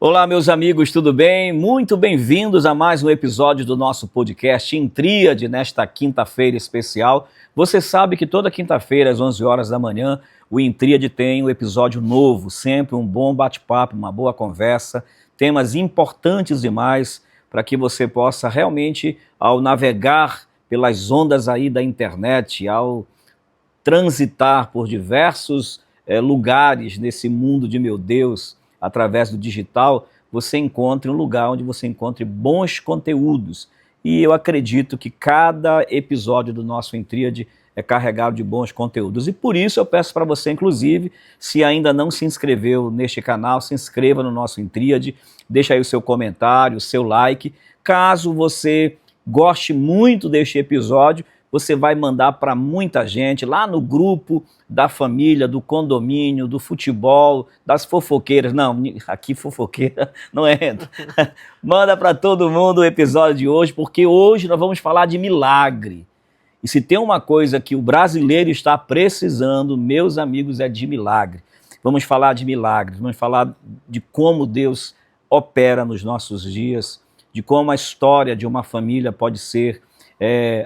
Olá, meus amigos, tudo bem? Muito bem-vindos a mais um episódio do nosso podcast em Tríade, nesta quinta-feira especial. Você sabe que toda quinta-feira, às 11 horas da manhã, o Em Tríade tem um episódio novo, sempre um bom bate-papo, uma boa conversa, temas importantes demais para que você possa realmente, ao navegar pelas ondas aí da internet, ao transitar por diversos lugares nesse mundo de meu Deus, através do digital, você encontre um lugar onde você encontre bons conteúdos. E eu acredito que cada episódio do nosso Em Tríade é carregado de bons conteúdos. E por isso eu peço para você, inclusive, se ainda não se inscreveu neste canal, se inscreva no nosso Em Tríade, deixa aí o seu comentário, o seu like. Caso você goste muito deste episódio, você vai mandar para muita gente, lá no grupo da família, do condomínio, do futebol, das fofoqueiras. Não, aqui fofoqueira não entra. Manda para todo mundo o episódio de hoje, porque hoje nós vamos falar de milagre. E se tem uma coisa que o brasileiro está precisando, meus amigos, é de milagre. Vamos falar de milagres, vamos falar de como Deus opera nos nossos dias, de como a história de uma família pode ser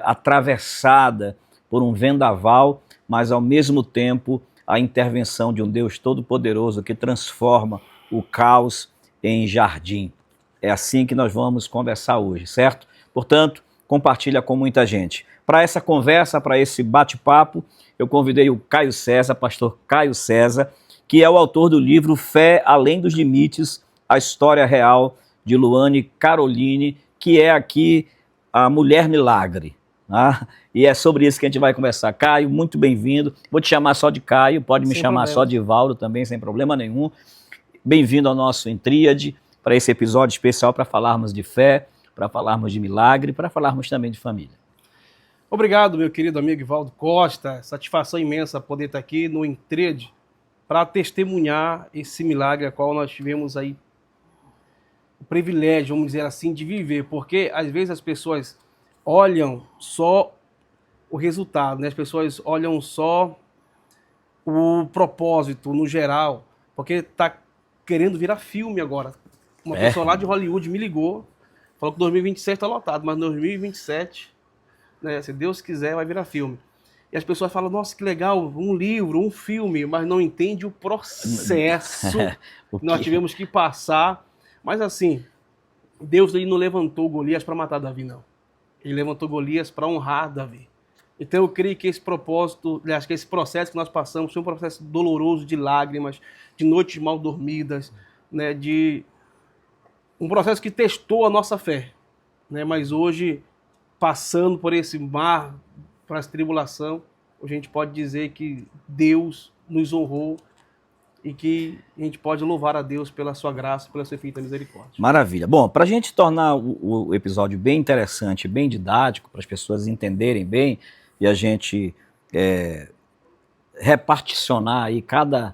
atravessada por um vendaval, mas ao mesmo tempo a intervenção de um Deus todo-poderoso que transforma o caos em jardim. É assim que nós vamos conversar hoje, certo? Portanto, compartilha com muita gente. Para essa conversa, para esse bate-papo, eu convidei o Caio César, pastor Caio César, que é o autor do livro Fé Além dos Limites, a história real de Luane Caroline, que é aqui a Mulher Milagre, né? E é sobre isso que a gente vai conversar. Caio, muito bem-vindo. Vou te chamar só de Caio, pode me chamar só de Valdo também, sem problema nenhum. Bem-vindo ao nosso Em Tríade, para esse episódio especial para falarmos de fé, para falarmos de milagre, para falarmos também de família. Obrigado, meu querido amigo Valdo Costa. Satisfação imensa poder estar aqui no Em Tríade para testemunhar esse milagre a qual nós tivemos aí o privilégio, vamos dizer assim, de viver, porque às vezes as pessoas olham só o resultado, né? As pessoas olham só o propósito no geral, porque está querendo virar filme agora. Uma pessoa lá de Hollywood me ligou, falou que 2026 está lotado, mas 2027, né, se Deus quiser, vai virar filme. E as pessoas falam, nossa, que legal, um livro, um filme, mas não entende o processo que nós tivemos que passar. Mas assim, Deus ele não levantou Golias para matar Davi, não. Ele levantou Golias para honrar Davi. Então eu creio que esse propósito, acho que esse processo que nós passamos foi um processo doloroso de lágrimas, de noites mal dormidas, né, de um processo que testou a nossa fé, né, mas hoje, passando por esse mar, por essa tribulação, a gente pode dizer que Deus nos honrou e que a gente pode louvar a Deus pela sua graça, pela sua infinita misericórdia. Maravilha. Bom, para a gente tornar o episódio bem interessante, bem didático, para as pessoas entenderem bem e a gente reparticionar aí cada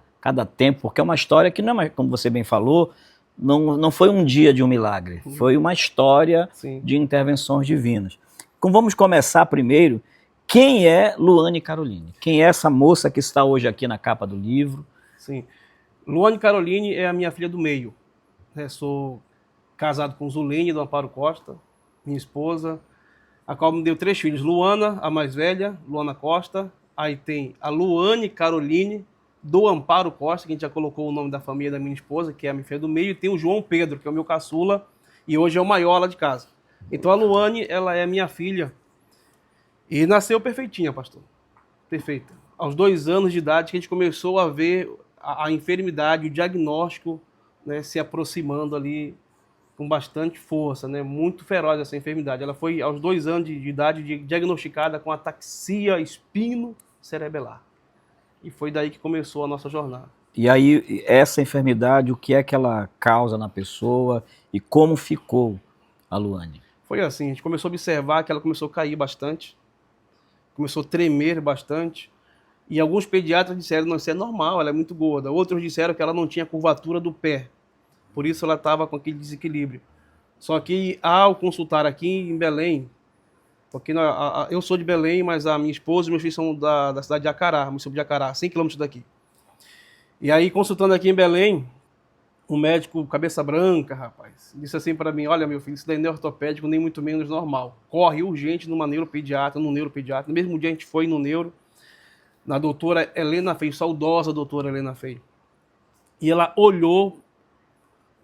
tempo, porque é uma história que não é, como você bem falou, não foi um dia de um milagre, foi uma história de intervenções divinas. Então vamos começar primeiro. Quem é Luane Caroline? Quem é essa moça que está hoje aqui na capa do livro? Sim. Luane Caroline é a minha filha do meio. Sou casado com Zulene do Amparo Costa, minha esposa, a qual me deu 3 filhos. Luana, a mais velha, Luana Costa. Aí tem a Luane Caroline do Amparo Costa, que a gente já colocou o nome da família da minha esposa, que é a minha filha do meio. E tem o João Pedro, que é o meu caçula, e hoje é o maior lá de casa. Então a Luane, ela é minha filha. E nasceu perfeitinha, pastor. Perfeita. Aos 2 anos de idade que a gente começou a ver a enfermidade, o diagnóstico, né, se aproximando ali com bastante força, né, muito feroz essa enfermidade. Ela foi aos 2 anos de idade diagnosticada com ataxia espino-cerebelar. E foi daí que começou a nossa jornada. E aí, essa enfermidade, o que é que ela causa na pessoa e como ficou a Luane? Foi assim, a gente começou a observar que ela começou a cair bastante, começou a tremer bastante. E alguns pediatras disseram, não, isso é normal, ela é muito gorda. Outros disseram que ela não tinha curvatura do pé. Por isso ela estava com aquele desequilíbrio. Só que ao consultar aqui em Belém, porque eu sou de Belém, mas a minha esposa e meus filhos são da cidade de Acará, município de Acará, 100 quilômetros daqui. E aí, consultando aqui em Belém, um médico cabeça branca, rapaz, disse assim para mim: olha, meu filho, isso daí não é ortopédico, nem muito menos normal. Corre urgente num neuropediatra. No mesmo dia a gente foi no neuro, na doutora Helena Feio, saudosa doutora Helena Feio. E ela olhou,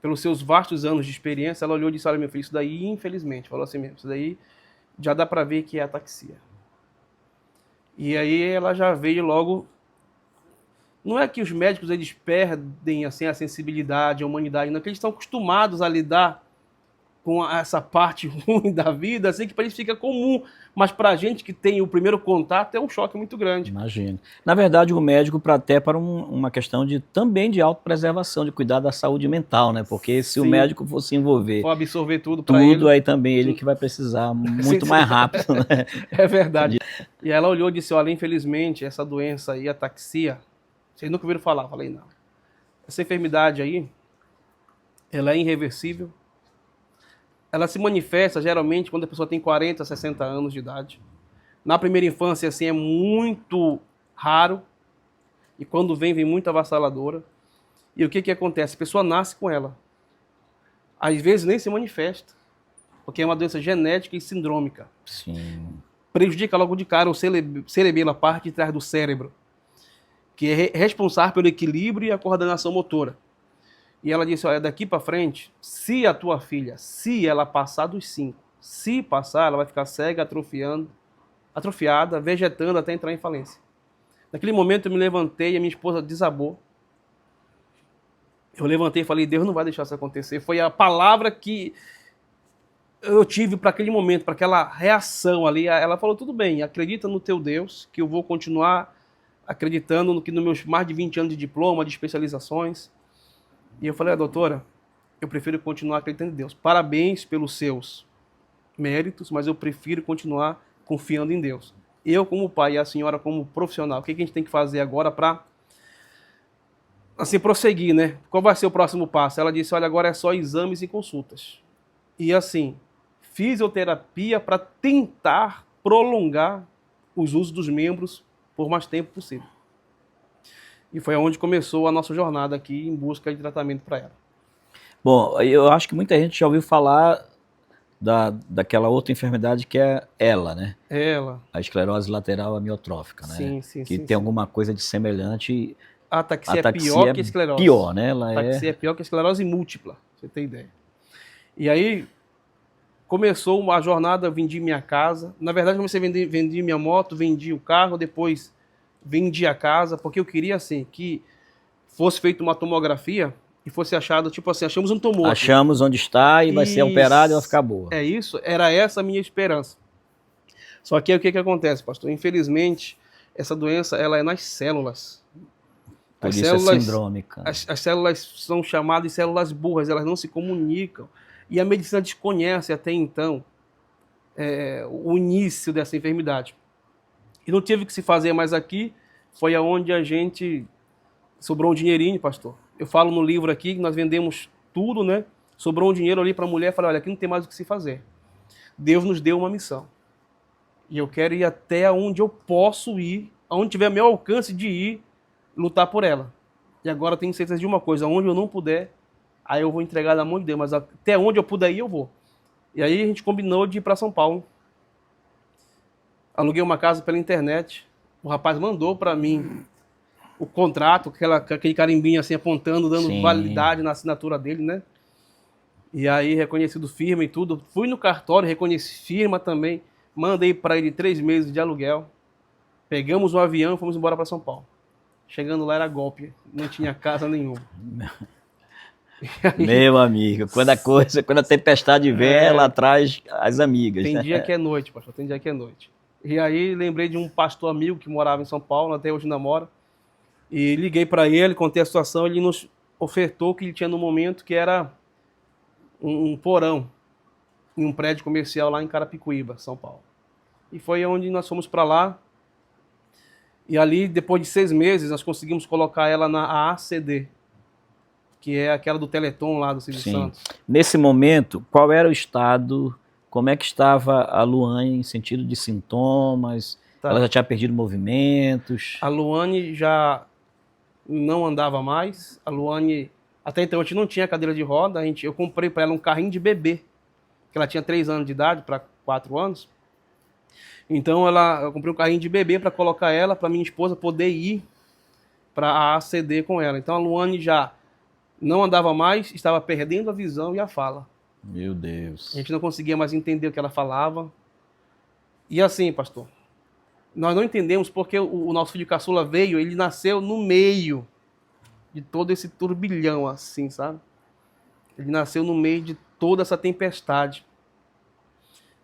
pelos seus vastos anos de experiência, ela olhou e disse: olha, meu filho, isso daí, infelizmente, falou assim mesmo, isso daí já dá para ver que é ataxia. E aí ela já veio logo. Não é que os médicos eles perdem assim a sensibilidade, a humanidade, não é que eles estão acostumados a lidar com essa parte ruim da vida, assim que para eles fica comum, mas para a gente que tem o primeiro contato é um choque muito grande. Imagino. Na verdade, o médico até para uma questão também de autopreservação, de cuidar da saúde mental, né? Porque se o Sim. médico for se envolver For absorver tudo para ele, aí também ele que vai precisar muito mais rápido, né? É verdade. E ela olhou e disse: olha, infelizmente, essa doença aí, ataxia, vocês nunca ouviram falar? Eu falei: não. Essa enfermidade aí, ela é irreversível. Ela se manifesta geralmente quando a pessoa tem 40, 60 anos de idade. Na primeira infância, assim, é muito raro. E quando vem muito avassaladora. E o que acontece? A pessoa nasce com ela. Às vezes nem se manifesta, porque é uma doença genética e sindrômica. Sim. Prejudica logo de cara o cerebelo, a parte de trás do cérebro, que é responsável pelo equilíbrio e a coordenação motora. E ela disse: olha, daqui para frente, se a tua filha, se ela passar dos 5, se passar, ela vai ficar cega, atrofiada, vegetando até entrar em falência. Naquele momento eu me levantei e a minha esposa desabou. Eu levantei e falei: Deus não vai deixar isso acontecer. Foi a palavra que eu tive para aquele momento, para aquela reação ali. Ela falou: tudo bem, acredita no teu Deus, que eu vou continuar acreditando no que nos meus mais de 20 anos de diploma, de especializações. E eu falei: doutora, eu prefiro continuar acreditando em Deus. Parabéns pelos seus méritos, mas eu prefiro continuar confiando em Deus. Eu como pai e a senhora como profissional, o que a gente tem que fazer agora para assim prosseguir, né? Qual vai ser o próximo passo? Ela disse: olha, agora é só exames e consultas. E assim, fisioterapia para tentar prolongar os usos dos membros por mais tempo possível. E foi onde começou a nossa jornada aqui em busca de tratamento para ela. Bom, eu acho que muita gente já ouviu falar daquela outra enfermidade que é ela, né? Ela. A esclerose lateral amiotrófica, né? Sim, sim, que sim, tem sim. alguma coisa de semelhante. A ataxia é pior que a esclerose. Pior, né? Ela ataxia é pior que a esclerose múltipla, pra você ter ideia. E aí começou uma jornada, vendi minha casa. Na verdade, comecei a vendi minha moto, vendi o carro, depois vendi a casa, porque eu queria assim que fosse feita uma tomografia e fosse achado, tipo assim, achamos um tumor. Achamos onde está e vai ser operado e vai ficar boa. É isso, era essa a minha esperança. Só que aí o que acontece, pastor? Infelizmente, essa doença ela é nas células. Por isso é sindrômica. As células são chamadas de células burras, elas não se comunicam. E a medicina desconhece até então o início dessa enfermidade. E não teve o que se fazer mais aqui, foi aonde a gente sobrou um dinheirinho, pastor. Eu falo no livro aqui que nós vendemos tudo, né? Sobrou um dinheiro ali para a mulher, falei: olha, aqui não tem mais o que se fazer. Deus nos deu uma missão. E eu quero ir até onde eu posso ir, aonde tiver meu alcance de ir, lutar por ela. E agora eu tenho certeza de uma coisa: onde eu não puder, aí eu vou entregar na mão de Deus, mas até onde eu puder ir, eu vou. E aí a gente combinou de ir para São Paulo. Aluguei uma casa pela internet. O rapaz mandou para mim o contrato, aquele carimbinho assim apontando, dando Sim. validade na assinatura dele, né? E aí, reconhecido firma e tudo. Fui no cartório, reconheci firma também. Mandei para ele 3 meses de aluguel. Pegamos um avião e fomos embora para São Paulo. Chegando lá era golpe, não tinha casa nenhuma. Aí, meu amigo, quando a tempestade vem, ela traz as amigas. Tem dia que é noite, pastor, tem dia que é noite. E aí lembrei de um pastor amigo que morava em São Paulo, até hoje namora. E liguei para ele, contei a situação, ele nos ofertou o que ele tinha no momento, que era um porão em um prédio comercial lá em Carapicuíba, São Paulo. E foi onde nós fomos para lá. E ali, depois de 6 meses, nós conseguimos colocar ela na ACD, que é aquela do Teleton lá do Silvio Santos. Nesse momento, qual era o estado, como é que estava a Luane em sentido de sintomas? Tá. Ela já tinha perdido movimentos? A Luane já não andava mais, a Luane Até então a gente não tinha cadeira de roda, eu comprei para ela um carrinho de bebê, que ela tinha 3 anos de idade, para 4 anos. Então eu comprei um carrinho de bebê para colocar ela, para minha esposa poder ir para a ACD com ela. Então a Luane já não andava mais, estava perdendo a visão e a fala. Meu Deus. A gente não conseguia mais entender o que ela falava. E assim, pastor, nós não entendemos porque o nosso filho caçula veio, ele nasceu no meio de todo esse turbilhão, assim, sabe? Ele nasceu no meio de toda essa tempestade.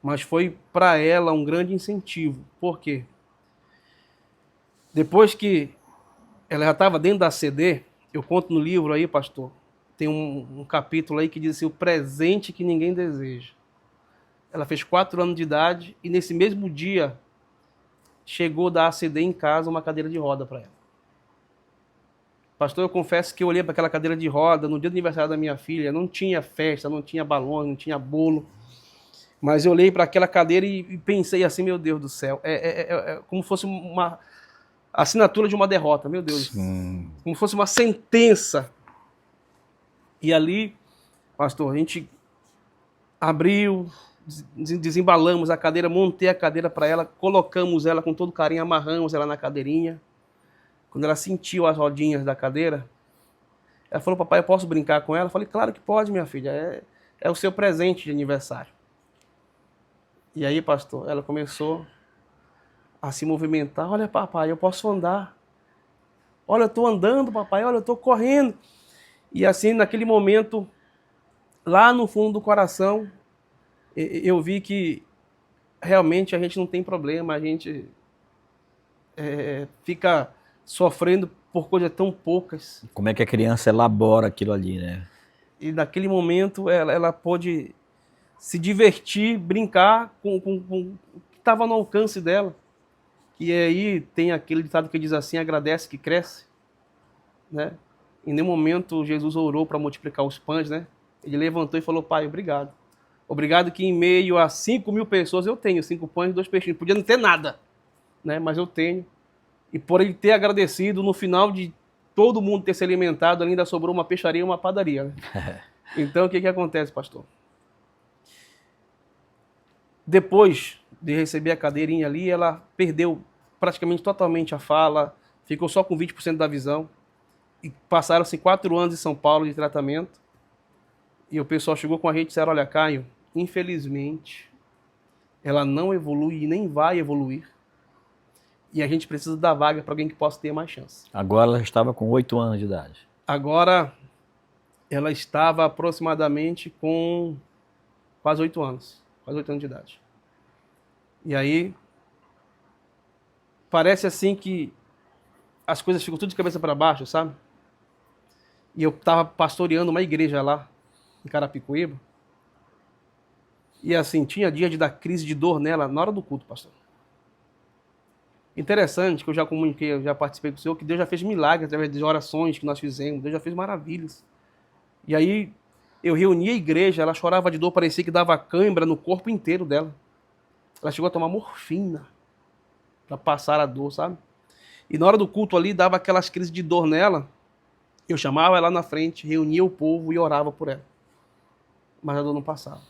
Mas foi para ela um grande incentivo. Por quê? Depois que ela já estava dentro da CD, eu conto no livro aí, pastor, tem um capítulo aí que diz assim, o presente que ninguém deseja. Ela fez 4 anos de idade e nesse mesmo dia chegou da ACD em casa uma cadeira de roda para ela. Pastor, eu confesso que eu olhei para aquela cadeira de roda no dia do aniversário da minha filha, não tinha festa, não tinha balão, não tinha bolo, mas eu olhei para aquela cadeira e pensei assim, meu Deus do céu, é como se fosse uma assinatura de uma derrota, meu Deus, como se fosse uma sentença. E ali, pastor, a gente abriu, desembalamos a cadeira, montei a cadeira para ela, colocamos ela com todo carinho, amarramos ela na cadeirinha. Quando ela sentiu as rodinhas da cadeira, ela falou, papai, eu posso brincar com ela? Eu falei, claro que pode, minha filha, é o seu presente de aniversário. E aí, pastor, ela começou a se movimentar. Olha, papai, eu posso andar. Olha, eu estou andando, papai, olha, eu estou correndo. E assim, naquele momento, lá no fundo do coração, eu vi que realmente a gente não tem problema, a gente fica sofrendo por coisas tão poucas. Como é que a criança elabora aquilo ali, né? E naquele momento ela pôde se divertir, brincar com o que estava no alcance dela. E aí tem aquele ditado que diz assim, agradece que cresce, né? Em nenhum momento Jesus orou para multiplicar os pães, né? Ele levantou e falou, pai, obrigado. Obrigado que em meio a 5.000 pessoas eu tenho 5 pães e 2 peixinhos. Podia não ter nada, né? Mas eu tenho. E por ele ter agradecido, no final de todo mundo ter se alimentado, ainda sobrou uma peixaria e uma padaria, né? Então o que acontece, pastor? Depois de receber a cadeirinha ali, ela perdeu praticamente totalmente a fala, ficou só com 20% da visão. E passaram-se 4 anos em São Paulo de tratamento. E o pessoal chegou com a gente e disseram, olha, Caio, infelizmente, ela não evolui e nem vai evoluir. E a gente precisa dar vaga para alguém que possa ter mais chance. Agora ela estava com 8 anos de idade. Agora, ela estava aproximadamente com quase 8 anos. Quase 8 anos de idade. E aí, parece assim que as coisas ficam tudo de cabeça para baixo, sabe? E eu estava pastoreando uma igreja lá, em Carapicuíba. E assim, tinha dia de dar crise de dor nela na hora do culto, pastor. Interessante, que eu já comuniquei, eu já participei com o Senhor, que Deus já fez milagres através de orações que nós fizemos, Deus já fez maravilhas. E aí, eu reuni a igreja, ela chorava de dor, parecia que dava cãibra no corpo inteiro dela. Ela chegou a tomar morfina para passar a dor, sabe? E na hora do culto ali, dava aquelas crises de dor nela, eu chamava ela na frente, reunia o povo e orava por ela. Mas a dor não passava.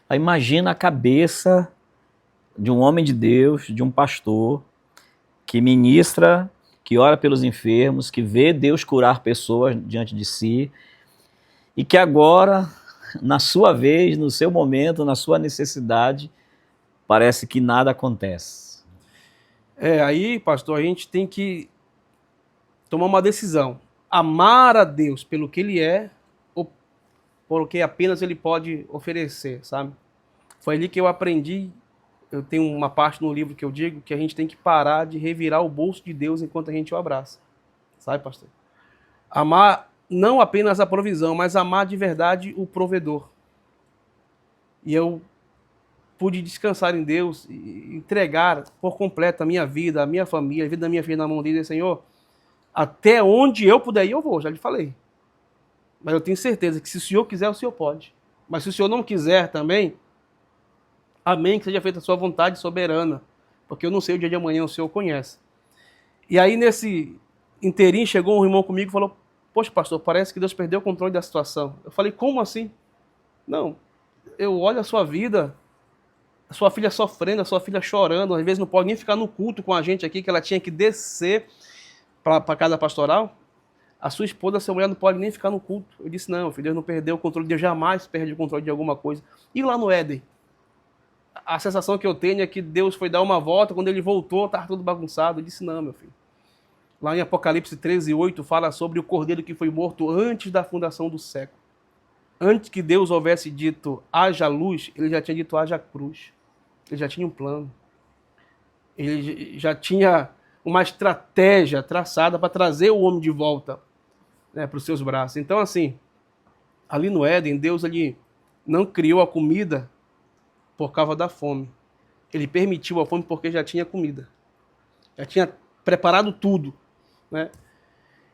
Aí imagina a cabeça de um homem de Deus, de um pastor, que ministra, que ora pelos enfermos, que vê Deus curar pessoas diante de si, e que agora, na sua vez, no seu momento, na sua necessidade, parece que nada acontece. Aí, pastor, a gente tem que tomar uma decisão. Amar a Deus pelo que Ele é, ou pelo que apenas Ele pode oferecer, sabe? Foi ali que eu aprendi. Eu tenho uma parte no livro que eu digo que a gente tem que parar de revirar o bolso de Deus enquanto a gente o abraça. Sabe, pastor? Amar não apenas a provisão, mas amar de verdade o provedor. E eu pude descansar em Deus e entregar por completo a minha vida, a minha família, a vida da minha filha na mão dele. Senhor, até onde eu puder ir, eu vou, já lhe falei. Mas eu tenho certeza que se o Senhor quiser, o Senhor pode. Mas se o Senhor não quiser também, amém, que seja feita a sua vontade soberana, porque eu não sei o dia de amanhã, o Senhor conhece. E aí nesse inteirinho chegou um irmão comigo e falou, poxa, pastor, parece que Deus perdeu o controle da situação. Eu falei, como assim? Não, eu olho a sua vida, a sua filha sofrendo, a sua filha chorando, às vezes não pode nem ficar no culto com a gente aqui, que ela tinha que descer para a casa pastoral. A sua esposa, a sua mulher, não pode nem ficar no culto. Eu disse, não, filho, Deus não perdeu o controle, Deus jamais perde o controle de alguma coisa. E lá no Éden? A sensação que eu tenho é que Deus foi dar uma volta, quando ele voltou, estava tudo bagunçado. Eu disse, não, meu filho. Lá em Apocalipse 13:8 fala sobre o cordeiro que foi morto antes da fundação do século. Antes que Deus houvesse dito haja luz, ele já tinha dito haja cruz. Ele já tinha um plano. Ele já tinha uma estratégia traçada para trazer o homem de volta, né, para os seus braços. Então, assim, ali no Éden, Deus ele não criou a comida por causa da fome. Ele permitiu a fome porque já tinha comida. Já tinha preparado tudo, né?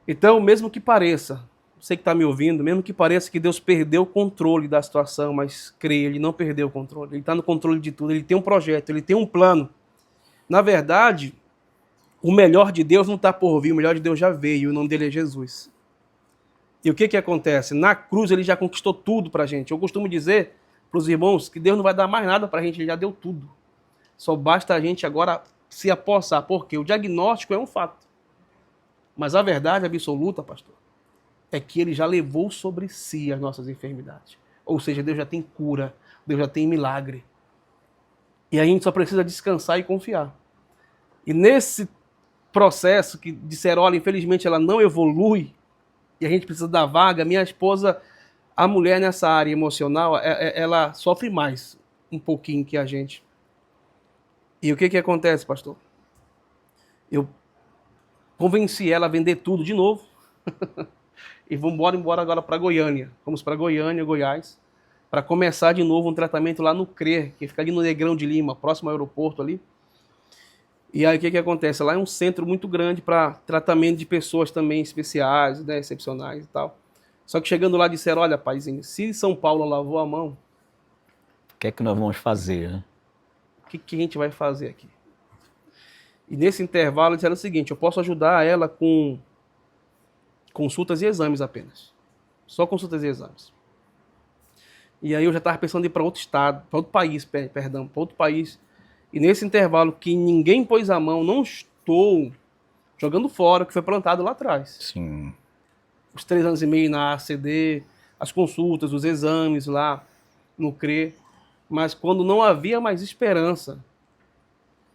Então, mesmo que pareça, você que está me ouvindo, mesmo que pareça que Deus perdeu o controle da situação, mas creia, ele não perdeu o controle. Ele está no controle de tudo, ele tem um projeto, ele tem um plano. Na verdade, o melhor de Deus não está por vir, o melhor de Deus já veio, o nome dele é Jesus. E o que acontece? Na cruz ele já conquistou tudo para a gente. Eu costumo dizer para os irmãos que Deus não vai dar mais nada para a gente, ele já deu tudo. Só basta a gente agora se apossar, porque o diagnóstico é um fato. Mas a verdade absoluta, pastor, é que ele já levou sobre si as nossas enfermidades. Ou seja, Deus já tem cura, Deus já tem milagre. E a gente só precisa descansar e confiar. E nesse processo que disseram, olha, infelizmente ela não evolui, e a gente precisa dar vaga, minha esposa, a mulher nessa área emocional, ela sofre mais um pouquinho que a gente. E o que acontece, pastor? Eu convenci ela a vender tudo de novo e vamos embora agora para Goiânia. Vamos para Goiânia, Goiás, para começar de novo um tratamento lá no CRER, que fica ali no Negrão de Lima, próximo ao aeroporto ali. E aí o que acontece? Lá é um centro muito grande para tratamento de pessoas também especiais, né, excepcionais e tal. Só que chegando lá disseram, olha, paizinho, se São Paulo lavou a mão... O que é que nós vamos fazer, né? O que a gente vai fazer aqui? E nesse intervalo disseram o seguinte, eu posso ajudar ela com consultas e exames apenas. Só consultas e exames. E aí eu já estava pensando em ir para outro estado, para outro país, perdão, para outro país. E nesse intervalo que ninguém pôs a mão, não estou jogando fora o que foi plantado lá atrás. Sim. Os 3 anos e meio na ACD, as consultas, os exames lá no CRE. Mas quando não havia mais esperança,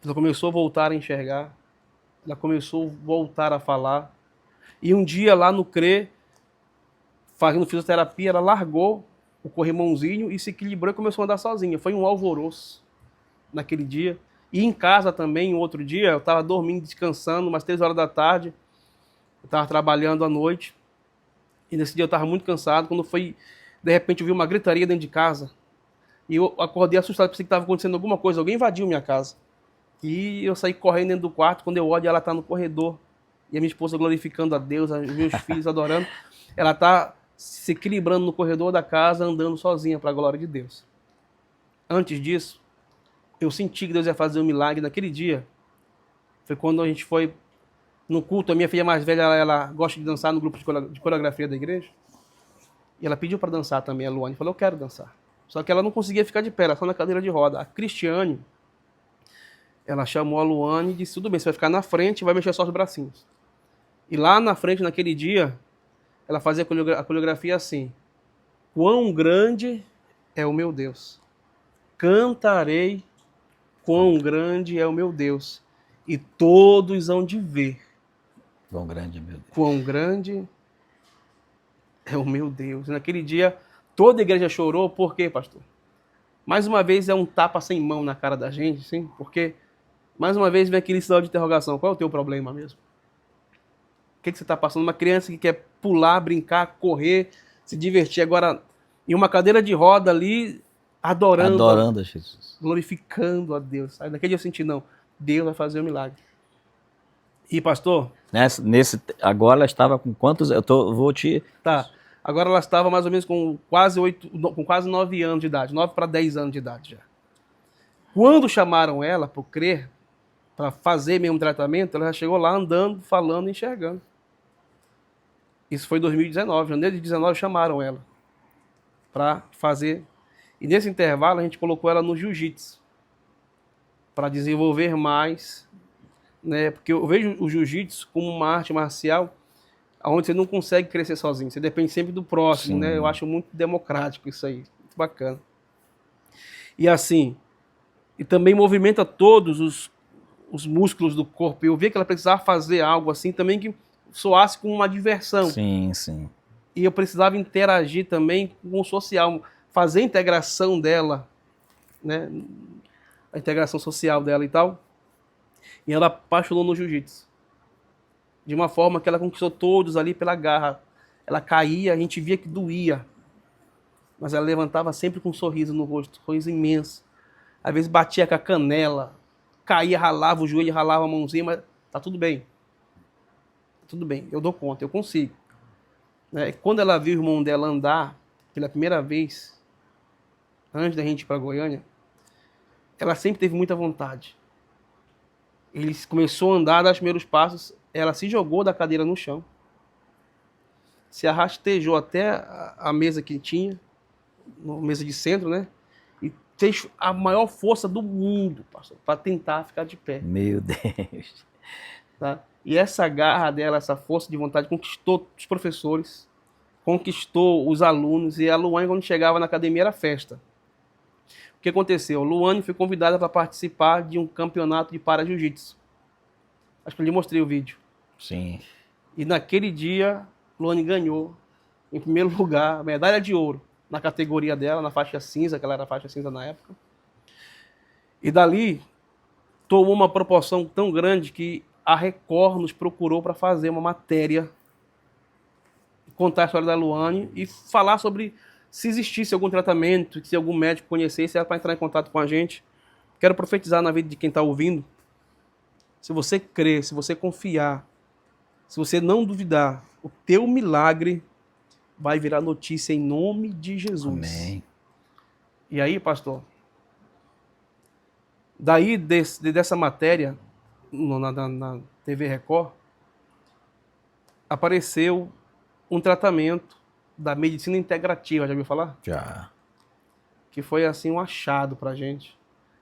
ela começou a voltar a enxergar, ela começou a voltar a falar. E um dia lá no CRE, fazendo fisioterapia, ela largou o corrimãozinho e se equilibrou e começou a andar sozinha. Foi um alvoroço naquele dia. E em casa também, um outro dia, eu estava dormindo, descansando, umas 3 horas da tarde. Eu estava trabalhando à noite. E nesse dia eu estava muito cansado. Quando foi, de repente, eu vi uma gritaria dentro de casa. E eu acordei assustado, pensei que estava acontecendo alguma coisa. Alguém invadiu minha casa. E eu saí correndo dentro do quarto. Quando eu olho, ela está no corredor. E a minha esposa glorificando a Deus, os meus filhos adorando. Ela está se equilibrando no corredor da casa, andando sozinha para a glória de Deus. Antes disso, eu senti que Deus ia fazer um milagre naquele dia. Foi quando a gente foi no culto. A minha filha mais velha, ela gosta de dançar no grupo de coreografia da igreja. E ela pediu para dançar também, a Luane. Falou, eu quero dançar. Só que ela não conseguia ficar de pé, ela só na cadeira de roda. A Cristiane, ela chamou a Luane e disse, tudo bem, você vai ficar na frente e vai mexer só os bracinhos. E lá na frente, naquele dia, ela fazia a coreografia assim. Quão grande é o meu Deus. Cantarei, quão grande é o meu Deus. E todos hão de ver. Quão grande é meu Deus. Quão grande é o meu Deus. E naquele dia, toda a igreja chorou. Por quê, pastor? Mais uma vez é um tapa sem mão na cara da gente, sim? Porque, mais uma vez, vem aquele sinal de interrogação. Qual é o teu problema mesmo? O que você está passando? Uma criança que quer pular, brincar, correr, se divertir. Agora, em uma cadeira de roda ali, adorando a Jesus. Glorificando a Deus. Aí naquele dia eu senti, não, Deus vai fazer um milagre. E pastor? Agora ela estava com quantos? Vou te... Tá. Agora ela estava mais ou menos com quase 9 anos de idade. 9 para 10 anos de idade já. Quando chamaram ela para CRER, para fazer mesmo tratamento, ela já chegou lá andando, falando, enxergando. Isso foi em 2019. Em janeiro de 2019 chamaram ela para fazer. E nesse intervalo a gente colocou ela no jiu-jitsu para desenvolver mais, né? Porque eu vejo o jiu-jitsu como uma arte marcial onde você não consegue crescer sozinho. Você depende sempre do próximo, Sim. né? Eu acho muito democrático isso aí. Muito bacana. E assim, e também movimenta todos os músculos do corpo. Eu vi que ela precisava fazer algo assim também que soasse como uma diversão. Sim, sim. E eu precisava interagir também com o social, fazer a integração dela, né? A integração social dela e tal. E ela apaixonou no jiu-jitsu. De uma forma que ela conquistou todos ali pela garra. Ela caía, a gente via que doía. Mas ela levantava sempre com um sorriso no rosto, um sorriso imenso. Às vezes batia com a canela, caía, ralava o joelho, ralava a mãozinha, mas tá tudo bem. Tudo bem, eu dou conta, eu consigo. Quando ela viu o irmão dela andar pela primeira vez, antes da gente ir para Goiânia, ela sempre teve muita vontade. Ele começou a andar, dar os primeiros passos, ela se jogou da cadeira no chão, se arrastejou até a mesa que tinha, mesa de centro, né? E fez a maior força do mundo, pastor, para tentar ficar de pé. Meu Deus. Tá? E essa garra dela, essa força de vontade, conquistou os professores, conquistou os alunos, e a Luane, quando chegava na academia, era festa. O que aconteceu? Luane foi convidada para participar de um campeonato de para-jiu-jitsu. Acho que eu lhe mostrei o vídeo. Sim. E naquele dia, Luane ganhou, em primeiro lugar, a medalha de ouro na categoria dela, na faixa cinza, que ela era faixa cinza na época. E dali, tomou uma proporção tão grande que a Record nos procurou para fazer uma matéria, contar a história da Luane e falar sobre se existisse algum tratamento, se algum médico conhecesse, era para entrar em contato com a gente. Quero profetizar na vida de quem está ouvindo. Se você crer, se você confiar, se você não duvidar, o teu milagre vai virar notícia em nome de Jesus. Amém. E aí, pastor, daí dessa matéria, na TV Record, apareceu um tratamento da medicina integrativa, já ouviu falar? Já. Que foi assim um achado pra gente.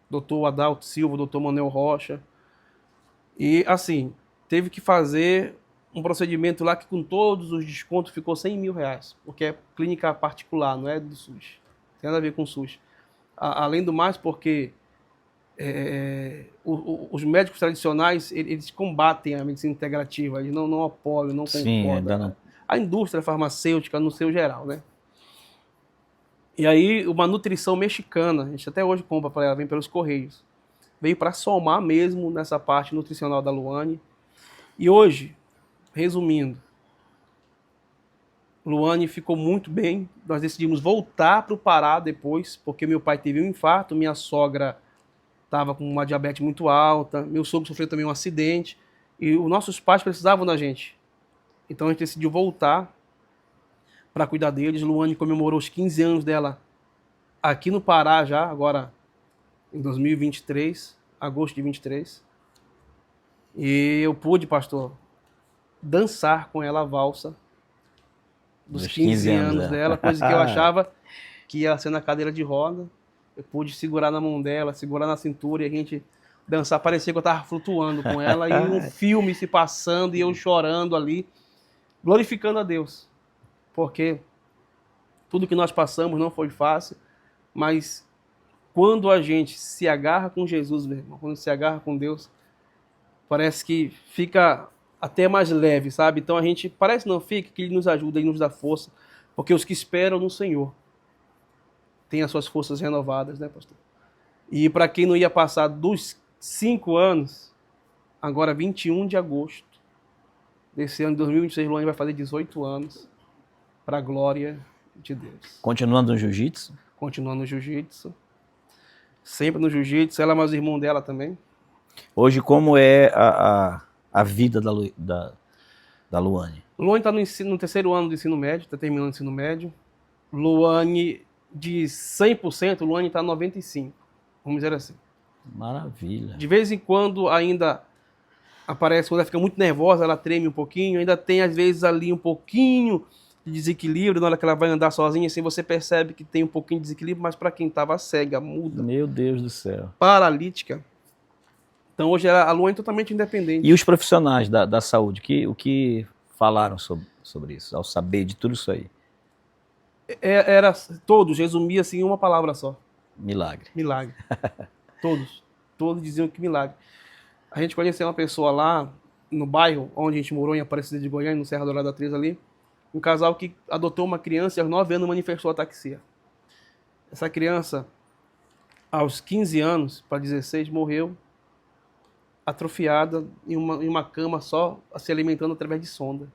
Doutor Adalto Silva, doutor Manuel Rocha. E assim, teve que fazer um procedimento lá que com todos os descontos ficou R$100 mil, porque é clínica particular, não é do SUS. Tem nada a ver com o SUS. Além do mais, porque os médicos tradicionais, eles combatem a medicina integrativa, eles não apoiam, não concordam. Ainda não. A indústria farmacêutica no seu geral, né? E aí, uma nutrição mexicana, a gente até hoje compra para ela, vem pelos Correios. Veio para somar mesmo nessa parte nutricional da Luane. E hoje, resumindo, Luane ficou muito bem. Nós decidimos voltar para o Pará depois, porque meu pai teve um infarto, minha sogra estava com uma diabetes muito alta, meu sogro sofreu também um acidente, e os nossos pais precisavam da gente. Então a gente decidiu voltar para cuidar deles. Luane comemorou os 15 anos dela aqui no Pará já, agora em 2023, agosto de 23. E eu pude, pastor, dançar com ela a valsa dos 15 anos dela, coisa que eu achava que ia ser na cadeira de roda. Eu pude segurar na mão dela, segurar na cintura e a gente dançar. Parecia que eu estava flutuando com ela e um filme se passando e eu chorando ali, glorificando a Deus. Porque tudo que nós passamos não foi fácil, mas quando a gente se agarra com Jesus, meu irmão, quando se agarra com Deus, parece que fica até mais leve, sabe? Então a gente, parece não fica, que Ele nos ajuda e nos dá força, porque os que esperam no Senhor têm as suas forças renovadas, né, pastor? E para quem não ia passar dos 5 anos, agora 21 de agosto desse ano de 2026, Luane vai fazer 18 anos, para a glória de Deus. Continuando no jiu-jitsu? Continuando no jiu-jitsu. Sempre no jiu-jitsu. Ela, mas o irmão dela também. Hoje, como é a vida da Luane? Luane está no terceiro ano do ensino médio, está terminando o ensino médio. Luane, de 100%, Luane está 95%. Vamos dizer assim. Maravilha. De vez em quando ainda aparece quando ela fica muito nervosa, ela treme um pouquinho, ainda tem às vezes ali um pouquinho de desequilíbrio, na hora que ela vai andar sozinha, assim você percebe que tem um pouquinho de desequilíbrio, mas para quem estava cega, muda, Meu Deus do céu. paralítica, então hoje a Luane é totalmente E independente. os profissionais da saúde, o que falaram sobre isso, ao saber de tudo isso aí? Era todos, resumia assim em uma palavra só, Milagre. milagre. Todos diziam que milagre. A gente conheceu uma pessoa lá no bairro onde a gente morou, em Aparecida de Goiânia, no Serra Dourada 3 ali, um casal que adotou uma criança e aos 9 anos manifestou ataxia. Essa criança, aos 15 anos para 16, morreu atrofiada em uma cama só, se alimentando através de sonda.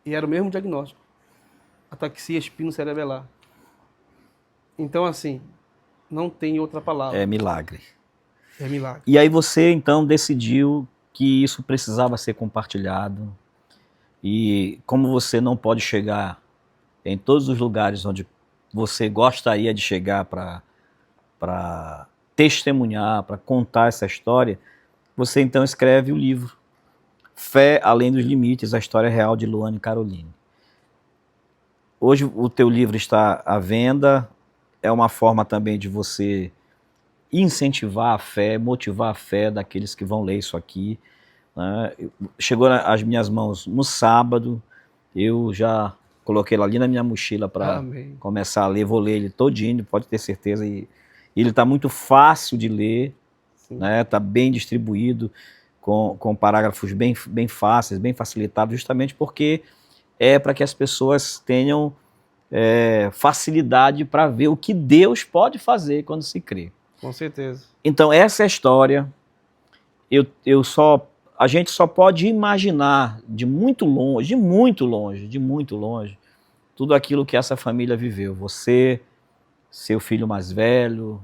E era o mesmo diagnóstico. Ataxia espinocerebelar. Então, assim, não tem outra palavra. É milagre. É milagre. E aí você, então, decidiu que isso precisava ser compartilhado. E como você não pode chegar em todos os lugares onde você gostaria de chegar para testemunhar, para contar essa história, você então escreve o livro Fé Além dos Limites, a história real de Luane Caroline. Hoje o teu livro está à venda, é uma forma também de você incentivar a fé, motivar a fé daqueles que vão ler isso aqui, né? Chegou às minhas mãos no sábado, eu já coloquei ele ali na minha mochila para começar a ler, vou ler ele todinho, pode ter certeza, e ele está muito fácil de ler, né? Está bem distribuído, com parágrafos bem fáceis, bem facilitados, justamente porque é para que as pessoas tenham facilidade para ver o que Deus pode fazer quando se crê. Com certeza. Então essa é a história. A gente só pode imaginar de muito longe, tudo aquilo que essa família viveu. Você, seu filho mais velho,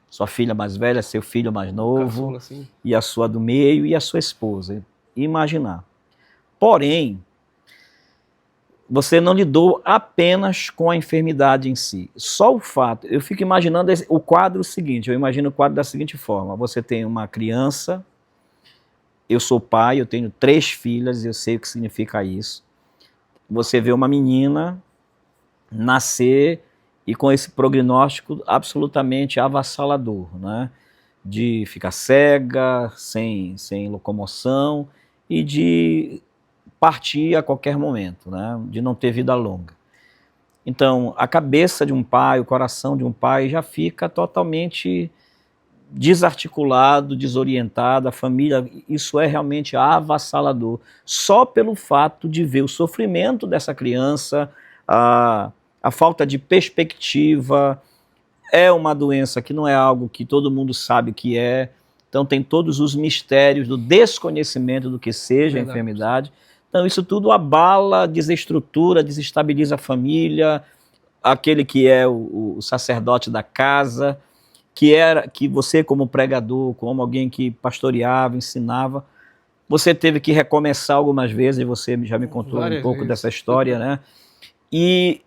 sua filha mais velha, seu filho mais novo, caçula, e a sua do meio e a sua esposa. Imaginar. Porém, você não lidou apenas com a enfermidade em si. Só o fato, eu fico imaginando o quadro seguinte, eu imagino o quadro da seguinte forma: você tem uma criança, eu sou pai, eu tenho 3 filhas, eu sei o que significa isso. Você vê uma menina nascer e com esse prognóstico absolutamente avassalador, né? De ficar cega, sem locomoção e de partir a qualquer momento, né? De não ter vida longa. Então, a cabeça de um pai, o coração de um pai já fica totalmente desarticulado, desorientado, a família, isso é realmente avassalador. Só pelo fato de ver o sofrimento dessa criança, a falta de perspectiva, é uma doença que não é algo que todo mundo sabe o que é, então tem todos os mistérios do desconhecimento do que seja a enfermidade. Então isso tudo abala, desestrutura, desestabiliza a família, aquele que é o sacerdote da casa, que você como pregador, como alguém que pastoreava, ensinava, você teve que recomeçar algumas vezes, e você já me contou um pouco dessa história, né? E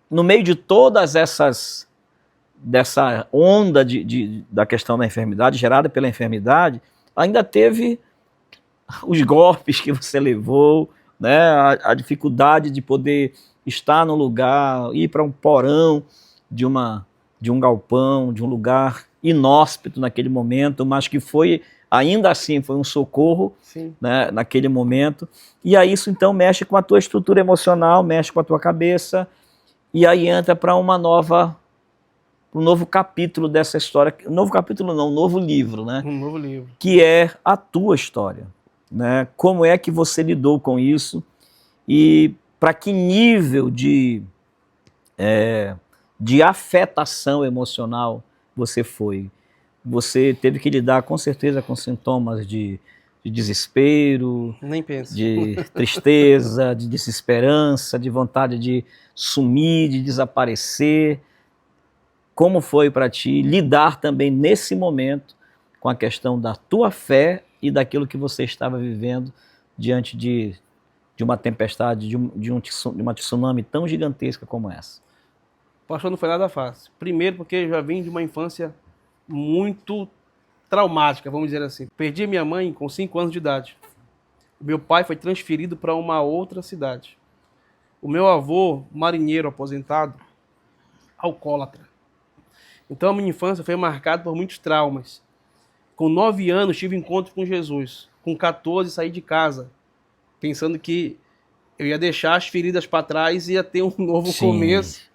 no meio de todas dessa onda da questão da enfermidade, gerada pela enfermidade, ainda teve os golpes que você levou, né? A dificuldade de poder estar no lugar, ir para um porão de um galpão, de um lugar inóspito naquele momento, mas que foi, ainda assim, foi um socorro, né, naquele momento. E aí isso então mexe com a tua estrutura emocional, mexe com a tua cabeça, e aí entra para um novo capítulo dessa história, um novo livro, né? Um novo livro. Que é a tua história, né? Como é que você lidou com isso e para que nível de afetação emocional você foi? Você teve que lidar com certeza com sintomas de desespero, nem penso, de tristeza, de desesperança, de vontade de sumir, de desaparecer. Como foi para ti lidar também nesse momento com a questão da tua fé e daquilo que você estava vivendo diante de uma tempestade, de uma tsunami tão gigantesca como essa? Pastor, não foi nada fácil. Primeiro porque eu já vim de uma infância muito traumática, vamos dizer assim. Perdi minha mãe com 5 anos de idade. Meu pai foi transferido para uma outra cidade. O meu avô, marinheiro aposentado, alcoólatra. Então a minha infância foi marcada por muitos traumas. Com 9 anos tive encontro com Jesus. Com 14 saí de casa, pensando que eu ia deixar as feridas para trás e ia ter um novo começo.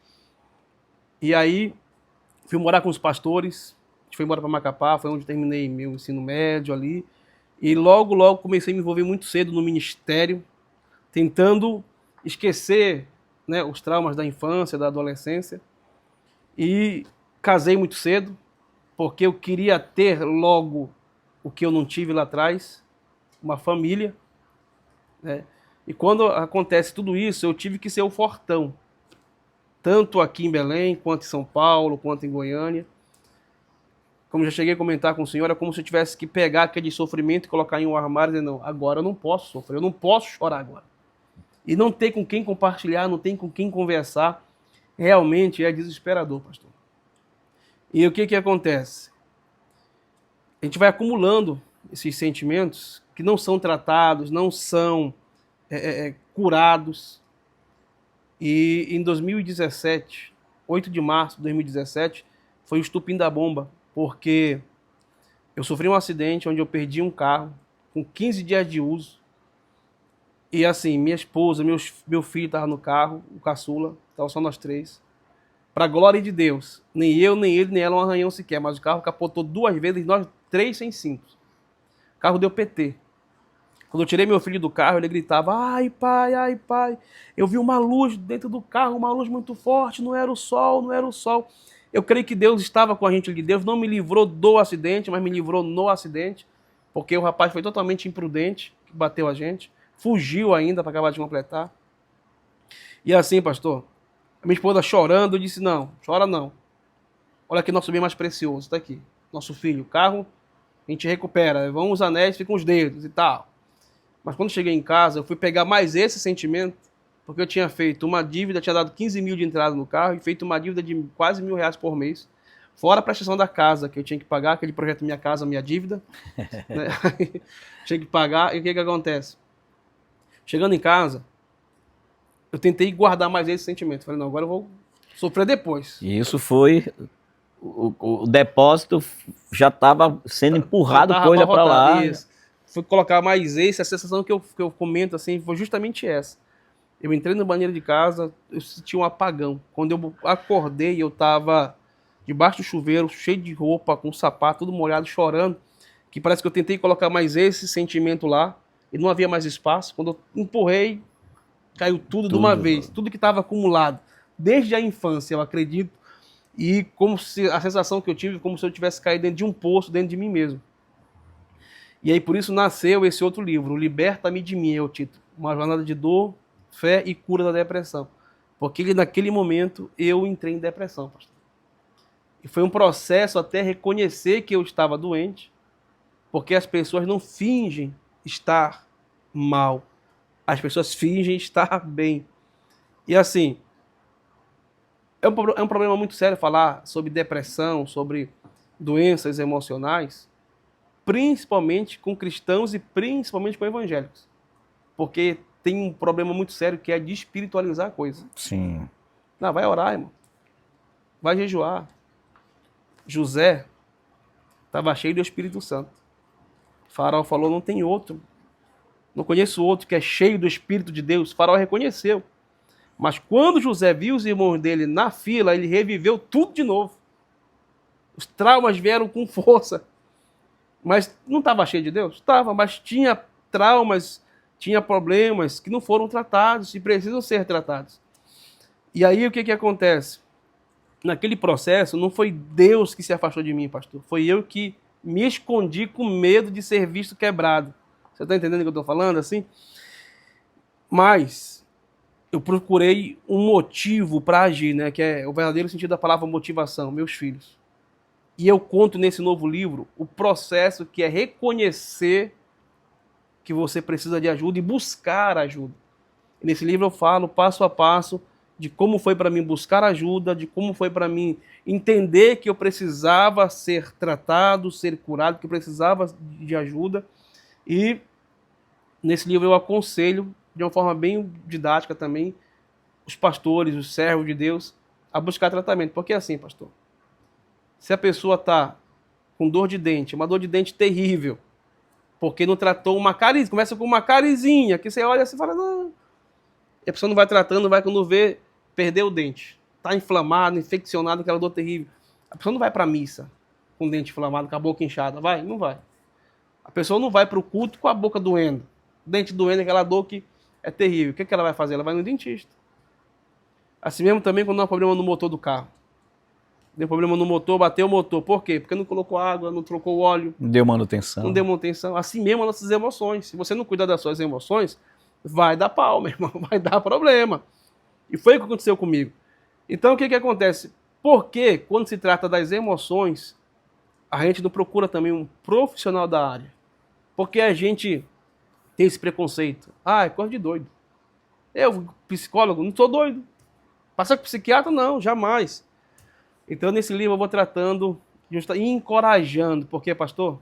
E aí fui morar com os pastores, a gente foi embora para Macapá, foi onde terminei meu ensino médio ali. E logo comecei a me envolver muito cedo no ministério, tentando esquecer, né, os traumas da infância, da adolescência. E casei muito cedo, porque eu queria ter logo o que eu não tive lá atrás, uma família, né? E quando acontece tudo isso, eu tive que ser o fortão, tanto aqui em Belém, quanto em São Paulo, quanto em Goiânia. Como já cheguei a comentar com o senhor, é como se eu tivesse que pegar aquele sofrimento e colocar em um armário e dizer, não, agora eu não posso sofrer, eu não posso chorar agora. E não ter com quem compartilhar, não ter com quem conversar, realmente é desesperador, pastor. E o que acontece? A gente vai acumulando esses sentimentos que não são tratados, não são curados. E em 2017, 8 de março de 2017, foi o estupim da bomba, porque eu sofri um acidente onde eu perdi um carro com 15 dias de uso. E assim, minha esposa, meu filho estavam no carro, o caçula, estavam só nós 3. Para a glória de Deus, nem eu, nem ele, nem ela um arranhão sequer, mas o carro capotou 2 vezes, nós 3 sem cintos. O carro deu PT. Quando eu tirei meu filho do carro, ele gritava, ai pai, eu vi uma luz dentro do carro, uma luz muito forte, não era o sol, não era o sol. Eu creio que Deus estava com a gente ali, Deus não me livrou do acidente, mas me livrou no acidente, porque o rapaz foi totalmente imprudente, que bateu a gente, fugiu ainda para acabar de completar. E assim, pastor, a minha esposa chorando, eu disse, não, chora não. Olha aqui nosso bem mais precioso, está aqui. Nosso filho, o carro, a gente recupera, vão os anéis, ficam os dedos e tal. Mas quando cheguei em casa, eu fui pegar mais esse sentimento, porque eu tinha feito uma dívida, tinha dado 15 mil de entrada no carro e feito uma dívida de quase R$1.000 por mês, fora a prestação da casa, que eu tinha que pagar, aquele projeto Minha Casa, Minha Dívida. Né? Tinha que pagar, e o que acontece? Chegando em casa, eu tentei guardar mais esse sentimento. Falei, não, agora eu vou sofrer depois. E isso foi... O depósito já estava sendo empurrado coisa para lá. Isso. Fui colocar mais esse, a sensação que eu comento assim, foi justamente essa. Eu entrei no banheiro de casa, eu senti um apagão. Quando eu acordei, eu estava debaixo do chuveiro, cheio de roupa, com sapato, tudo molhado, chorando. Que parece que eu tentei colocar mais esse sentimento lá, e não havia mais espaço. Quando eu empurrei, caiu tudo de uma vez. Tudo que estava acumulado, desde a infância, eu acredito. E como se a sensação que eu tive, como se eu tivesse caído dentro de um poço, dentro de mim mesmo. E aí por isso nasceu esse outro livro, Liberta-me de mim, é o título. Uma jornada de dor, fé e cura da depressão. Porque naquele momento eu entrei em depressão, pastor. E foi um processo até reconhecer que eu estava doente, porque as pessoas não fingem estar mal. As pessoas fingem estar bem. E assim, é um problema muito sério falar sobre depressão, sobre doenças emocionais, principalmente com cristãos e principalmente com evangélicos. Porque tem um problema muito sério que é de espiritualizar a coisa. Sim. Não, vai orar, irmão. Vai jejuar. José estava cheio do Espírito Santo. O faraó falou, não tem outro. Não conheço outro que é cheio do Espírito de Deus. O faraó reconheceu. Mas quando José viu os irmãos dele na fila, ele reviveu tudo de novo. Os traumas vieram com força. Mas não estava cheio de Deus? Estava, mas tinha traumas, tinha problemas que não foram tratados e precisam ser tratados. E aí o que acontece? Naquele processo, não foi Deus que se afastou de mim, pastor. Foi eu que me escondi com medo de ser visto quebrado. Você está entendendo o que eu estou falando assim? Mas eu procurei um motivo para agir, né? Que é o verdadeiro sentido da palavra motivação, meus filhos. E eu conto nesse novo livro o processo que é reconhecer que você precisa de ajuda e buscar ajuda. E nesse livro eu falo passo a passo de como foi para mim buscar ajuda, de como foi para mim entender que eu precisava ser tratado, ser curado, que eu precisava de ajuda. E nesse livro eu aconselho, de uma forma bem didática também, os pastores, os servos de Deus, a buscar tratamento. Porque é assim, pastor, se a pessoa está com dor de dente, uma dor de dente terrível, porque não tratou uma carizinha, começa com uma carizinha, que você olha assim e fala, não. E a pessoa não vai tratando, vai quando vê, perdeu o dente. Está inflamado, infeccionado, aquela dor terrível. A pessoa não vai para a missa com o dente inflamado, com a boca inchada. Vai? Não vai. A pessoa não vai para o culto com a boca doendo. O dente doendo, aquela dor que é terrível. O que ela vai fazer? Ela vai no dentista. Assim mesmo também quando dá um problema no motor do carro. Deu problema no motor, bateu o motor. Por quê? Porque não colocou água, não trocou o óleo. Não deu manutenção. Não deu manutenção. Assim mesmo as nossas emoções. Se você não cuidar das suas emoções, vai dar pau, meu irmão. Vai dar problema. E foi o que aconteceu comigo. Então o que acontece? Porque quando se trata das emoções, a gente não procura também um profissional da área. Porque a gente tem esse preconceito. Ah, é coisa de doido. Eu, psicólogo, não sou doido. Passar com psiquiatra, não, jamais. Então, nesse livro eu vou tratando e encorajando. Porque, pastor,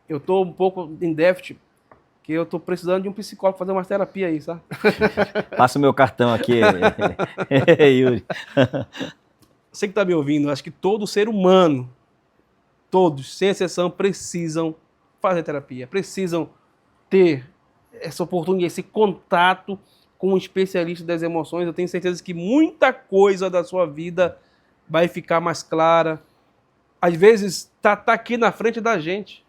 eu estou um pouco em déficit, que eu estou precisando de um psicólogo fazer uma terapia aí, sabe? Passa o meu cartão aqui, Yuri. Você que está me ouvindo, acho que todo ser humano, todos, sem exceção, precisam fazer terapia, precisam ter essa oportunidade, esse contato com um especialista das emoções. Eu tenho certeza que muita coisa da sua vida vai ficar mais clara. Às vezes tá aqui na frente da gente,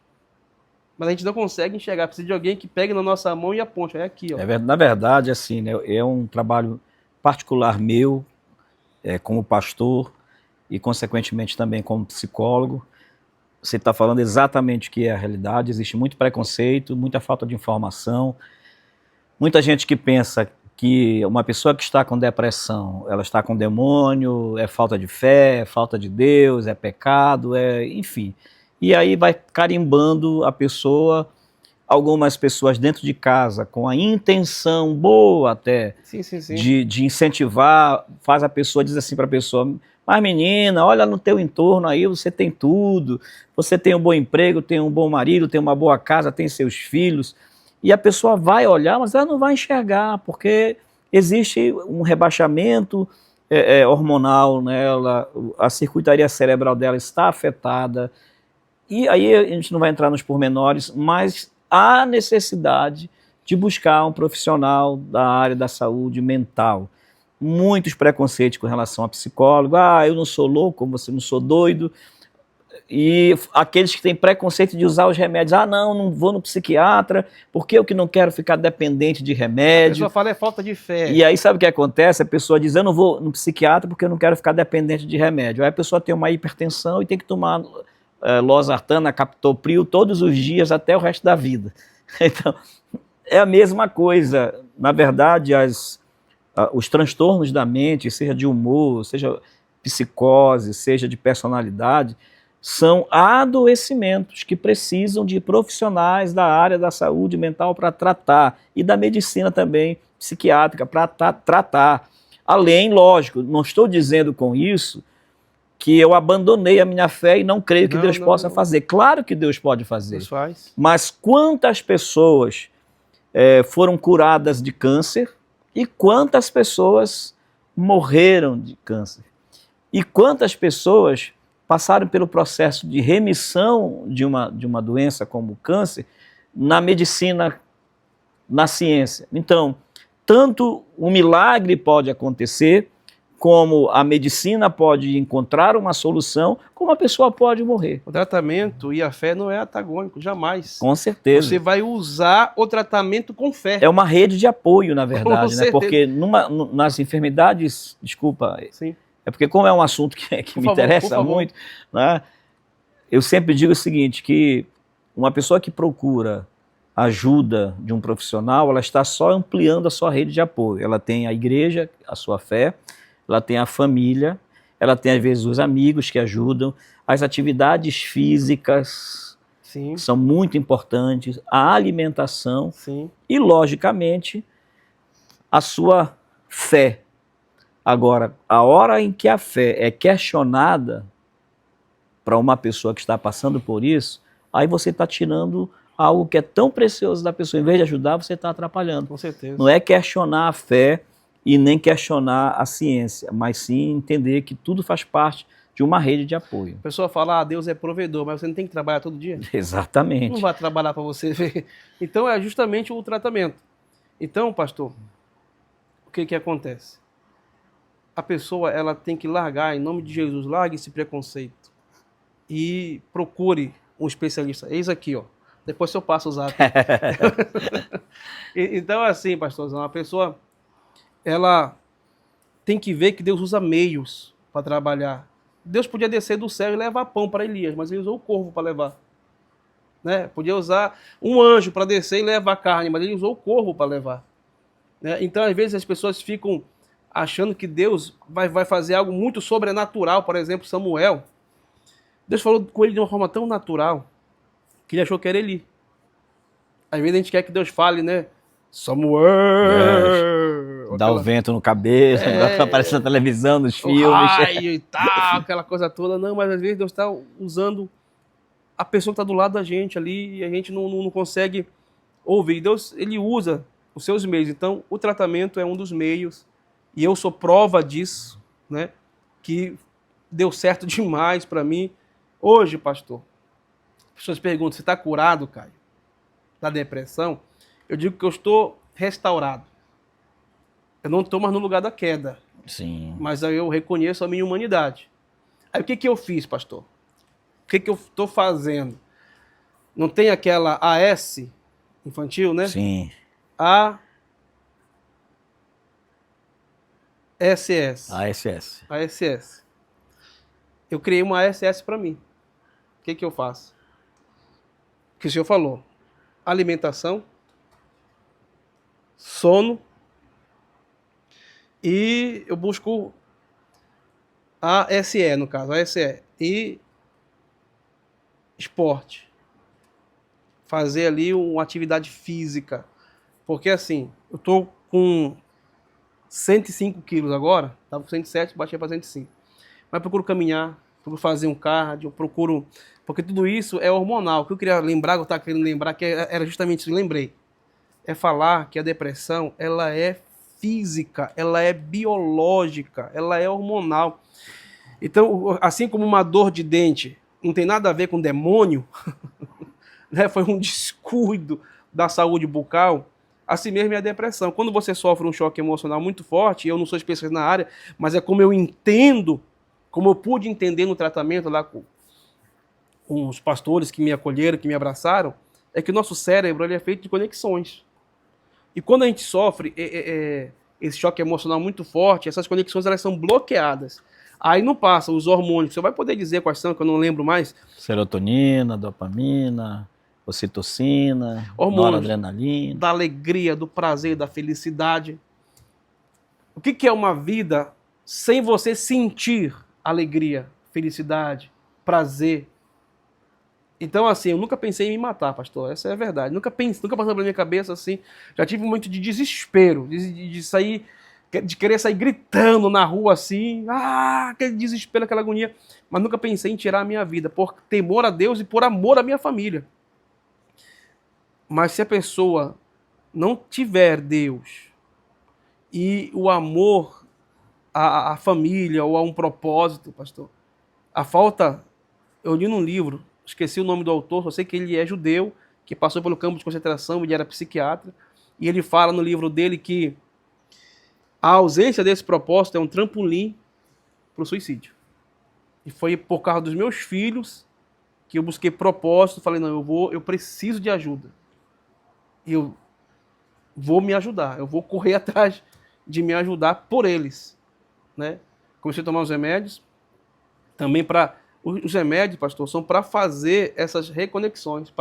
mas a gente não consegue enxergar. Precisa de alguém que pegue na nossa mão e aponte. É aqui, ó. Na verdade, assim, né, é um trabalho particular meu, como pastor e, consequentemente, também como psicólogo. Você está falando exatamente o que é a realidade. Existe muito preconceito, muita falta de informação. Muita gente que pensa que uma pessoa que está com depressão, ela está com demônio, é falta de fé, é falta de Deus, é pecado, enfim. E aí vai carimbando a pessoa. Algumas pessoas dentro de casa, com a intenção boa até, Sim. De incentivar, faz a pessoa, diz assim para a pessoa, mas menina, olha no teu entorno aí, você tem tudo, você tem um bom emprego, tem um bom marido, tem uma boa casa, tem seus filhos, e a pessoa vai olhar, mas ela não vai enxergar, porque existe um rebaixamento hormonal nela, a circuitaria cerebral dela está afetada, e aí a gente não vai entrar nos pormenores, mas há necessidade de buscar um profissional da área da saúde mental. Muitos preconceitos com relação a psicólogo. Ah, eu não sou louco, você não sou doido. E aqueles que têm preconceito de usar os remédios. Ah, não vou no psiquiatra, porque eu que não quero ficar dependente de remédio. A pessoa fala, é falta de fé. E aí sabe o que acontece? A pessoa diz, eu não vou no psiquiatra porque eu não quero ficar dependente de remédio. Aí a pessoa tem uma hipertensão e tem que tomar losartana, captopril todos os dias até o resto da vida. Então, é a mesma coisa. Na verdade, os transtornos da mente, seja de humor, seja psicose, seja de personalidade, são adoecimentos que precisam de profissionais da área da saúde mental para tratar, e da medicina também psiquiátrica para tratar. Além, lógico, não estou dizendo com isso que eu abandonei a minha fé e não creio que Deus possa fazer. Claro que Deus pode fazer. Deus faz. Mas quantas pessoas foram curadas de câncer e quantas pessoas morreram de câncer? E quantas pessoas passaram pelo processo de remissão de uma doença como o câncer na medicina, na ciência? Então, tanto um milagre pode acontecer, como a medicina pode encontrar uma solução, como a pessoa pode morrer. O tratamento e a fé não é antagônico, jamais. Com certeza. Você vai usar o tratamento com fé. É uma rede de apoio, na verdade, né? Porque nas enfermidades, desculpa, sim, é porque como é um assunto que me interessa muito, né? Eu sempre digo o seguinte, que uma pessoa que procura ajuda de um profissional, ela está só ampliando a sua rede de apoio. Ela tem a igreja, a sua fé, ela tem a família, ela tem às vezes os amigos que ajudam, as atividades físicas sim, são muito importantes, a alimentação, sim, e logicamente a sua fé, Agora, a hora em que a fé é questionada para uma pessoa que está passando por isso, aí você está tirando algo que é tão precioso da pessoa. Em vez de ajudar, você está atrapalhando. Com certeza. Não é questionar a fé e nem questionar a ciência, mas sim entender que tudo faz parte de uma rede de apoio. A pessoa fala, Deus é provedor, mas você não tem que trabalhar todo dia? Exatamente. Não vai trabalhar para você ver. Então é justamente o tratamento. Então, pastor, o que acontece? A pessoa ela tem que largar, em nome de Jesus, largue esse preconceito e procure um especialista. Eis aqui, ó. Depois eu passo o zap. Então, assim, pastorzão, a pessoa ela tem que ver que Deus usa meios para trabalhar. Deus podia descer do céu e levar pão para Elias, mas ele usou o corvo para levar. Né? Podia usar um anjo para descer e levar carne, mas ele usou o corvo para levar. Né? Então, às vezes, as pessoas ficam achando que Deus vai fazer algo muito sobrenatural. Por exemplo, Samuel. Deus falou com ele de uma forma tão natural que ele achou que era Eli. Às vezes a gente quer que Deus fale, né? Samuel! Dá o vento no cabeça, aparece na televisão, nos filmes. Raio e tal, aquela coisa toda. Não, mas às vezes Deus está usando a pessoa que está do lado da gente ali e a gente não consegue ouvir. Deus, ele usa os seus meios. Então, o tratamento é um dos meios. E eu sou prova disso, né? Que deu certo demais para mim. Hoje, pastor, as pessoas perguntam, você está curado, Caio, da depressão? Eu digo que eu estou restaurado. Eu não estou mais no lugar da queda. Sim. Mas aí eu reconheço a minha humanidade. Aí o que eu fiz, pastor? O que eu estou fazendo? Não tem aquela AS infantil, né? Sim. ASS. ASS. Eu criei uma ASS para mim. O que eu faço? O que o senhor falou? Alimentação, sono, e eu busco ASE, no caso, ASE, e esporte. Fazer ali uma atividade física. Porque assim, eu tô com 105 quilos agora, estava com 107, baixei para 105. Mas procuro caminhar, procuro fazer um cardio, procuro... Porque tudo isso é hormonal. O que eu queria lembrar, eu estava querendo lembrar, que era justamente isso que eu lembrei. É falar que a depressão, ela é física, ela é biológica, ela é hormonal. Então, assim como uma dor de dente não tem nada a ver com demônio, né? Foi um descuido da saúde bucal, assim mesmo é a depressão. Quando você sofre um choque emocional muito forte, eu não sou especialista na área, mas é como eu entendo, como eu pude entender no tratamento lá com os pastores que me acolheram, que me abraçaram, é que o nosso cérebro ele é feito de conexões. E quando a gente sofre esse choque emocional muito forte, essas conexões elas são bloqueadas. Aí não passa os hormônios. Você vai poder dizer quais são, que eu não lembro mais? Serotonina, dopamina, ocitocina, noradrenalina. Da alegria, do prazer, da felicidade. O que é uma vida sem você sentir alegria, felicidade, prazer? Então, assim, eu nunca pensei em me matar, pastor. Essa é a verdade. Nunca passou pela minha cabeça, assim. Já tive muito de desespero, de sair, de querer sair gritando na rua, assim. Aquele desespero, aquela agonia. Mas nunca pensei em tirar a minha vida, por temor a Deus e por amor à minha família. Mas se a pessoa não tiver Deus e o amor à família ou a um propósito, pastor, a falta... Eu li num livro, esqueci o nome do autor, só sei que ele é judeu, que passou pelo campo de concentração, ele era psiquiatra, e ele fala no livro dele que a ausência desse propósito é um trampolim para o suicídio. E foi por causa dos meus filhos que eu busquei propósito, falei, não, eu preciso de ajuda. E eu vou me ajudar, eu vou correr atrás de me ajudar por eles. Né? Comecei a tomar os remédios, também para... Os remédios, pastor, são para fazer essas reconexões.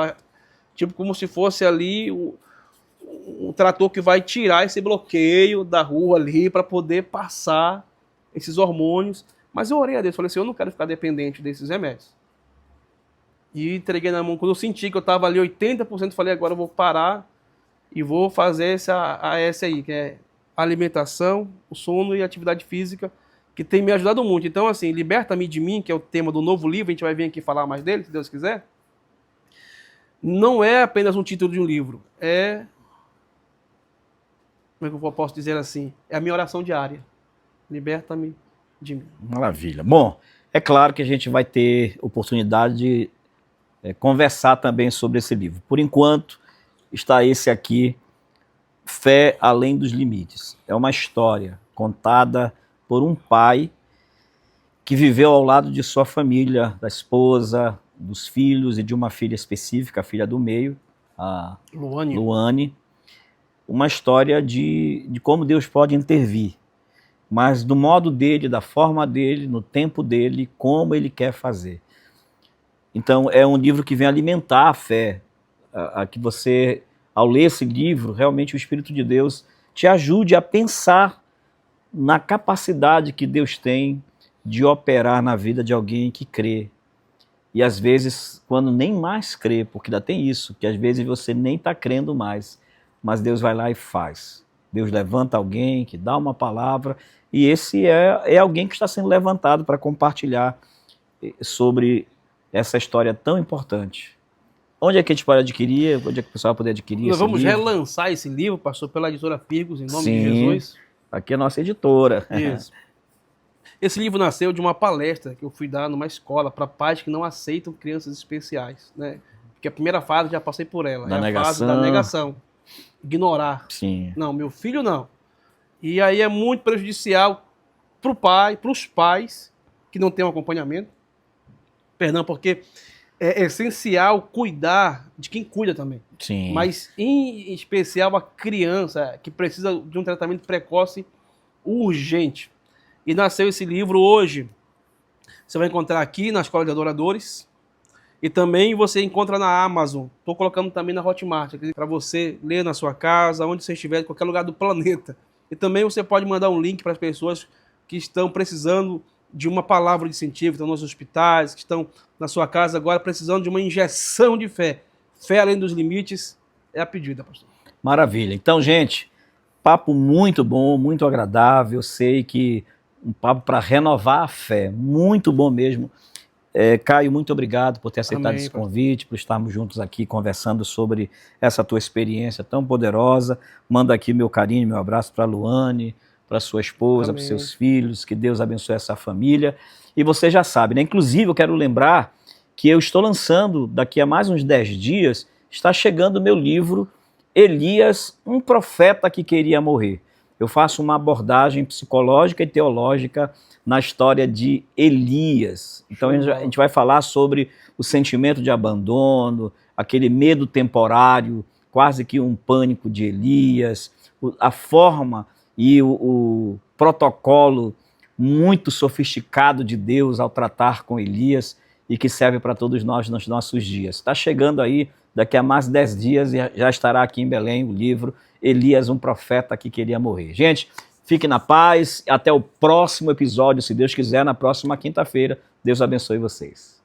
Tipo como se fosse ali um trator que vai tirar esse bloqueio da rua ali para poder passar esses hormônios. Mas eu orei a Deus, falei assim, eu não quero ficar dependente desses remédios. E entreguei na mão. Quando eu senti que eu estava ali 80%, falei, agora eu vou parar e vou fazer essa AS aí, que é a alimentação, o sono e a atividade física, que tem me ajudado muito. Então, assim, Liberta-me de Mim, que é o tema do novo livro, a gente vai vir aqui falar mais dele, se Deus quiser, não é apenas um título de um livro, como é que eu posso dizer assim? É a minha oração diária. Liberta-me de mim. Maravilha. Bom, é claro que a gente vai ter oportunidade de conversar também sobre esse livro. Por enquanto, está esse aqui, Fé Além dos Limites. É uma história contada por um pai que viveu ao lado de sua família, da esposa, dos filhos e de uma filha específica, a filha do meio, a Luane. Uma história de como Deus pode intervir, mas do modo dele, da forma dele, no tempo dele, como ele quer fazer. Então é um livro que vem alimentar a fé, a que você, ao ler esse livro, realmente o Espírito de Deus te ajude a pensar na capacidade que Deus tem de operar na vida de alguém que crê. E às vezes, quando nem mais crê, porque ainda tem isso, que às vezes você nem está crendo mais, mas Deus vai lá e faz. Deus levanta alguém que dá uma palavra, e esse é alguém que está sendo levantado para compartilhar sobre essa história tão importante. Onde é que a gente pode adquirir? Onde é que o pessoal vai poder adquirir Nós esse vamos livro? relançar esse livro, pastor, pela editora Pirgos, em nome Sim, de Jesus. Aqui é a nossa editora. Isso. Esse livro nasceu de uma palestra que eu fui dar numa escola para pais que não aceitam crianças especiais, né? Porque a primeira fase já passei por ela, Da é a negação. fase da negação, ignorar. Sim. Não, meu filho não. E aí é muito prejudicial para o pai, para os pais que não têm um acompanhamento. Perdão, porque é essencial cuidar de quem cuida também. Sim. Mas em especial a criança que precisa de um tratamento precoce urgente. E nasceu esse livro hoje. Você vai encontrar aqui na Escola de Adoradores. E também você encontra na Amazon. Estou colocando também na Hotmart, para você ler na sua casa, onde você estiver, em qualquer lugar do planeta. E também você pode mandar um link para as pessoas que estão precisando de uma palavra de incentivo, que estão nos hospitais, que estão na sua casa agora precisando de uma injeção de fé. Fé além dos limites é a pedida, pastor. Maravilha. Então, gente, papo muito bom, muito agradável. Eu sei que um papo para renovar a fé. Muito bom mesmo. Caio, muito obrigado por ter aceitado esse convite, por estarmos juntos aqui conversando sobre essa tua experiência tão poderosa. Manda aqui meu carinho, meu abraço para a Luane, para sua esposa, para os seus filhos. Que Deus abençoe essa família. E você já sabe, né? Inclusive, eu quero lembrar que eu estou lançando, daqui a mais uns 10 dias, está chegando o meu livro Elias, um profeta que queria morrer. Eu faço uma abordagem psicológica e teológica na história de Elias. Então a gente vai falar sobre o sentimento de abandono, aquele medo temporário, quase que um pânico de Elias, a forma e o protocolo muito sofisticado de Deus ao tratar com Elias e que serve para todos nós nos nossos dias. Está chegando aí, daqui a mais 10 dias, e já estará aqui em Belém o livro Elias, um profeta que queria morrer. Gente, fiquem na paz, até o próximo episódio, se Deus quiser, na próxima quinta-feira. Deus abençoe vocês.